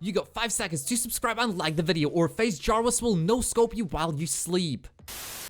You got 5 seconds to subscribe and like the video, or face Jarvis will no-scope you while you sleep.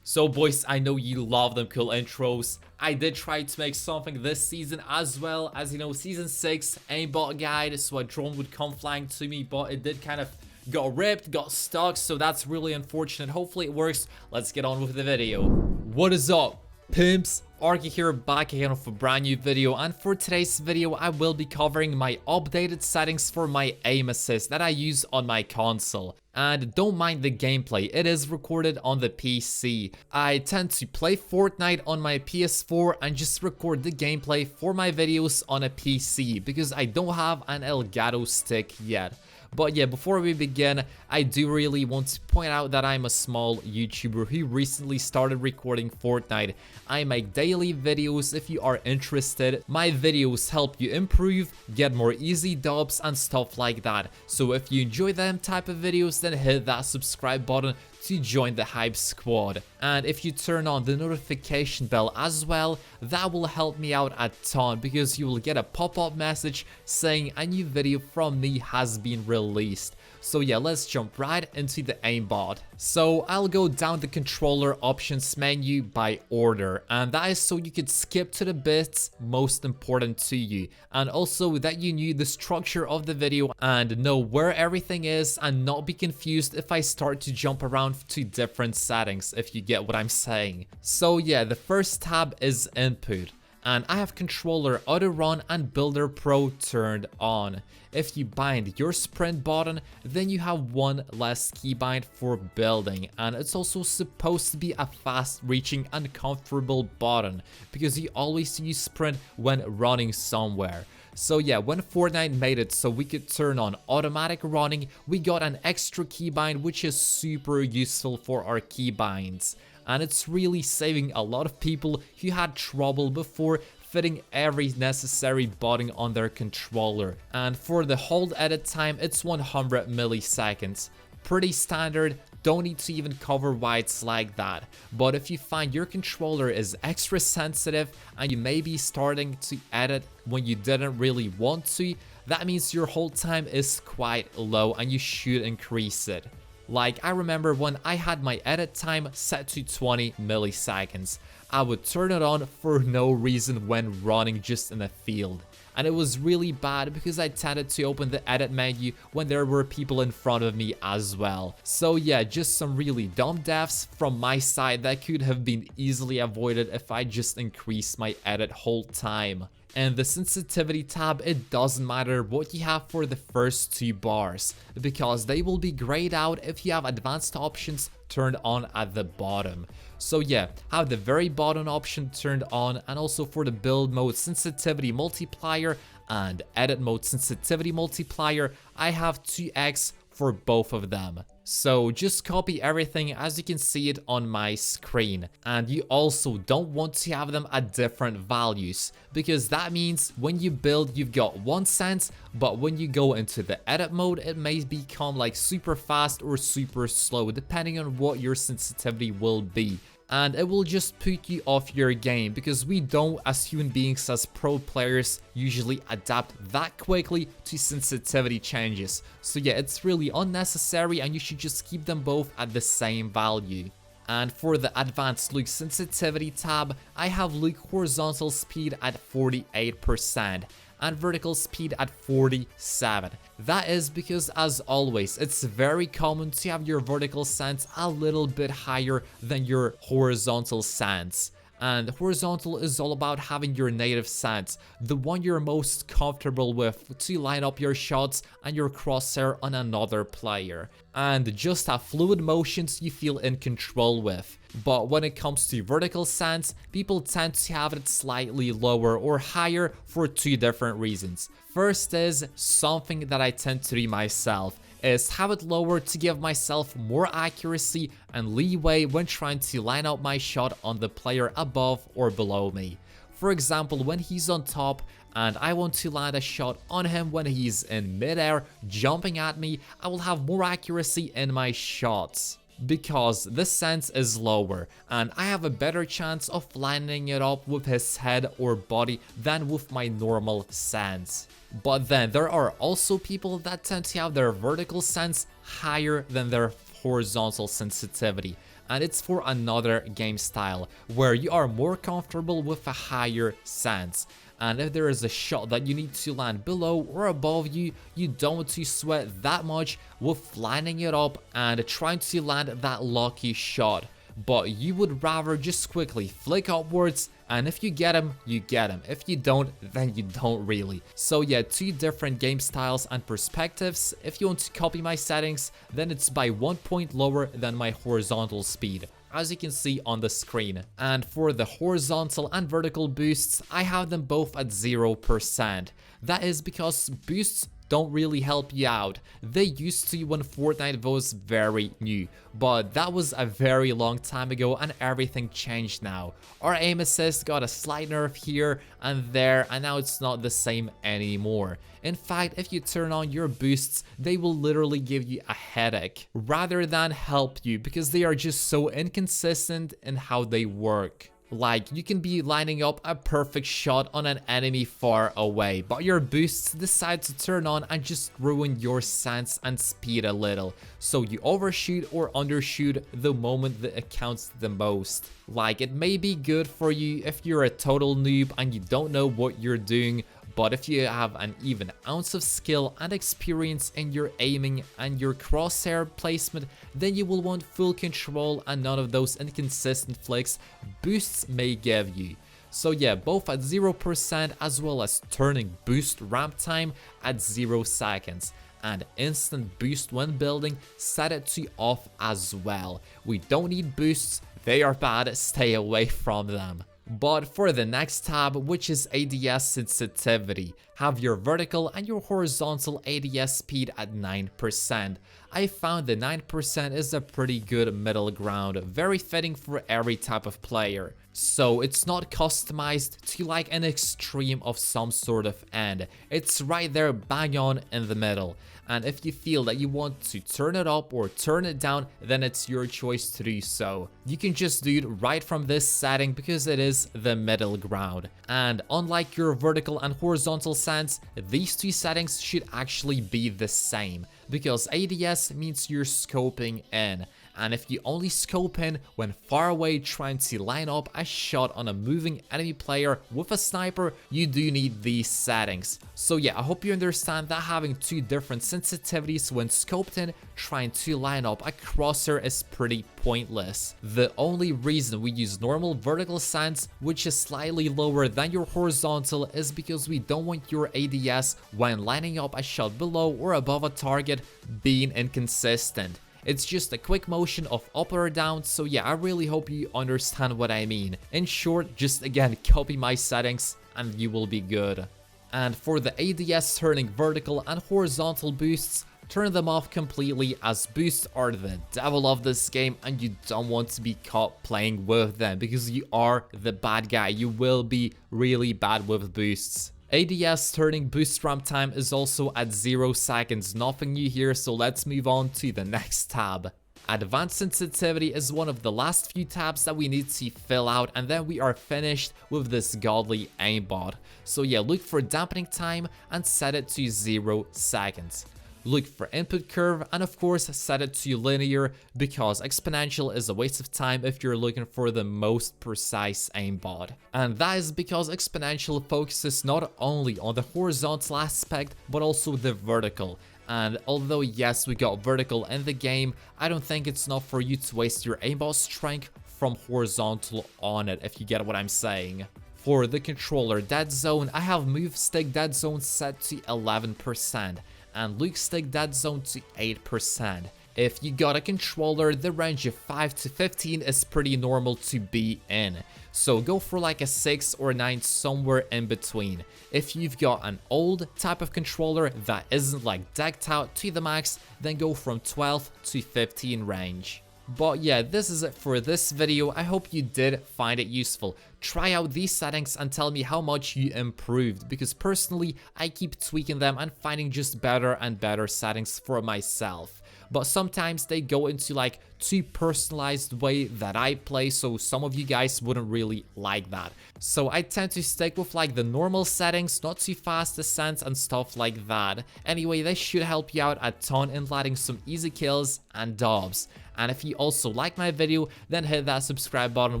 So boys, I know you love them cool intros. I did try to make something this season as well, as you know, season 6 aimbot guide, so a drone would come flying to me, but it did kind of got ripped, got stuck, so that's really unfortunate. Hopefully it works. Let's get on with the video. What is up, pimps? Arky here, back again with a brand new video, and for today's video I will be covering my updated settings for my aim assist that I use on my console. And don't mind the gameplay, it is recorded on the PC. I tend to play Fortnite on my PS4 and just record the gameplay for my videos on a PC because I don't have an Elgato stick yet. But yeah, before we begin, I do really want to point out that I'm a small YouTuber who recently started recording Fortnite. I make daily videos if you are interested. My videos help you improve, get more easy dubs and stuff like that. So if you enjoy them type of videos, then hit that subscribe button to join the hype squad. And if you turn on the notification bell as well, that will help me out a ton because you will get a pop-up message saying a new video from me has been released. So yeah, let's jump right into the aimbot. So I'll go down the controller options menu by order, and that is so you could skip to the bits most important to you, and also that you knew the structure of the video and know where everything is and not be confused if I start to jump around to different settings, if you get what I'm saying. So yeah, the first tab is input, and I have controller auto run and builder pro turned on. If you bind your sprint button, then you have one less keybind for building, and it's also supposed to be a fast reaching and comfortable button because you always use sprint when running somewhere. So yeah, when Fortnite made it so we could turn on automatic running, we got an extra keybind which is super useful for our keybinds. And it's really saving a lot of people who had trouble before fitting every necessary button on their controller. And for the hold edit time, it's 100 milliseconds. Pretty standard, don't need to even cover why it's like that. But if you find your controller is extra sensitive and you may be starting to edit when you didn't really want to, that means your hold time is quite low and you should increase it. Like, I remember when I had my edit time set to 20 milliseconds, I would turn it on for no reason when running just in a field. And it was really bad because I tended to open the edit menu when there were people in front of me as well. So yeah, just some really dumb deaths from my side that could have been easily avoided if I just increased my edit hold time. And the sensitivity tab, it doesn't matter what you have for the first 2 bars because they will be grayed out if you have advanced options turned on at the bottom. So yeah, have the very bottom option turned on, and also for the build mode sensitivity multiplier and edit mode sensitivity multiplier, I have 2x for both of them. So just copy everything as you can see it on my screen, and you also don't want to have them at different values because that means when you build you've got 1 cent, but when you go into the edit mode it may become like super fast or super slow depending on what your sensitivity will be. And it will just put you off your game because we don't, as human beings, as pro players, usually adapt that quickly to sensitivity changes. So yeah, it's really unnecessary and you should just keep them both at the same value. And for the advanced look sensitivity tab, I have look horizontal speed at 48% and vertical speed at 47. That is because, as always, it's very common to have your vertical sense a little bit higher than your horizontal sense. And horizontal is all about having your native sense, the one you're most comfortable with to line up your shots and your crosshair on another player, and just have fluid motions you feel in control with. But when it comes to vertical sense, people tend to have it slightly lower or higher for 2 different reasons. First is something that I tend to do myself, is have it lower to give myself more accuracy and leeway when trying to line up my shot on the player above or below me. For example, when he's on top and I want to land a shot on him when he's in midair jumping at me, I will have more accuracy in my shots. because the sense is lower and I have a better chance of lining it up with his head or body than with my normal sense. But then there are also people that tend to have their vertical sense higher than their horizontal sensitivity, and it's for another game style where you are more comfortable with a higher sense. And if there is a shot that you need to land below or above you, you don't want to sweat that much with lining it up and trying to land that lucky shot. But you would rather just quickly flick upwards, and if you get him, you get him. If you don't, then you don't really. So yeah, two different game styles and perspectives. If you want to copy my settings, then it's by 1 point lower than my horizontal speed, as you can see on the screen. And for the horizontal and vertical boosts, I have them both at 0%. That is because boosts don't really help you out. They used to when Fortnite was very new, but that was a very long time ago and everything changed now. Our aim assist got a slight nerf here and there, and now it's not the same anymore. In fact, if you turn on your boosts, they will literally give you a headache rather than help you, because they are just so inconsistent in how they work. Like, you can be lining up a perfect shot on an enemy far away, but your boosts decide to turn on and just ruin your sense and speed a little. So you overshoot or undershoot the moment that it counts the most. Like, it may be good for you if you're a total noob and you don't know what you're doing, but if you have an even ounce of skill and experience in your aiming and your crosshair placement, then you will want full control and none of those inconsistent flicks boosts may give you. So yeah, both at 0% as well as turning boost ramp time at 0 seconds. And instant boost when building, set it to off as well. We don't need boosts, they are bad, stay away from them. But for the next tab, which is ADS sensitivity, have your vertical and your horizontal ADS speed at 9%. I found the 9% is a pretty good middle ground, very fitting for every type of player. So it's not customized to like an extreme of some sort of end. It's right there bang on in the middle. And if you feel that you want to turn it up or turn it down, then it's your choice to do so. You can just do it right from this setting because it is the middle ground. And unlike your vertical and horizontal sense, these two settings should actually be the same, because ADS means you're scoping in. And if you only scope in when far away trying to line up a shot on a moving enemy player with a sniper, you do need these settings. So yeah, I hope you understand that having two different sensitivities when scoped in trying to line up a crosshair is pretty pointless. The only reason we use normal vertical sense, which is slightly lower than your horizontal, is because we don't want your ADS when lining up a shot below or above a target being inconsistent. It's just a quick motion of up or down, so yeah, I really hope you understand what I mean. In short, just again, copy my settings and you will be good. And for the ADS turning vertical and horizontal boosts, turn them off completely, as boosts are the devil of this game and you don't want to be caught playing with them because you are the bad guy. You will be really bad with boosts. ADS turning boost ramp time is also at 0 seconds, nothing new here, so let's move on to the next tab. Advanced sensitivity is one of the last few tabs that we need to fill out, and then we are finished with this godly aimbot. So yeah, look for dampening time and set it to 0 seconds. Look for input curve and of course set it to linear, because exponential is a waste of time if you're looking for the most precise aimbot. And that is because exponential focuses not only on the horizontal aspect but also the vertical. And although yes, we got vertical in the game, I don't think it's enough for you to waste your aimbot strength from horizontal on it, if you get what I'm saying. For the controller dead zone, I have move stick dead zone set to 11%. And look stick dead zone to 8%. If you got a controller, the range of 5 to 15 is pretty normal to be in. So go for like a 6 or 9, somewhere in between. If you've got an old type of controller that isn't like decked out to the max, then go from 12 to 15 range. But yeah, this is it for this video. I hope you did find it useful. Try out these settings and tell me how much you improved, because personally I keep tweaking them and finding just better and better settings for myself. but sometimes they go into like too personalized way that I play, so some of you guys wouldn't really like that. So I tend to stick with like the normal settings, not too fast descents and stuff like that. Anyway, this should help you out a ton in landing some easy kills and dubs. And if you also like my video, then hit that subscribe button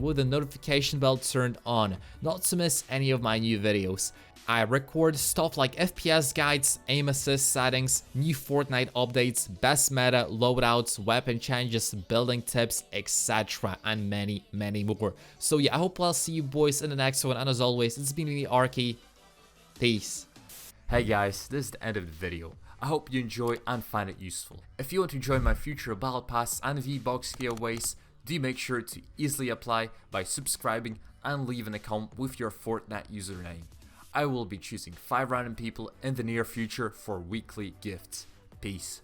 with the notification bell turned on, not to miss any of my new videos. I record stuff like FPS guides, aim assist settings, new Fortnite updates, best meta, loadouts, weapon changes, building tips, etc. and many more. So yeah, I hope I'll see you boys in the next one, and as always, it's been me, Arky. Peace. Hey guys, this is the end of the video. I hope you enjoy and find it useful. If you want to join my future Battle Pass and V-Box giveaways, do make sure to easily apply by subscribing and leaving a comment with your Fortnite username. I will be choosing 5 random people in the near future for weekly gifts. Peace.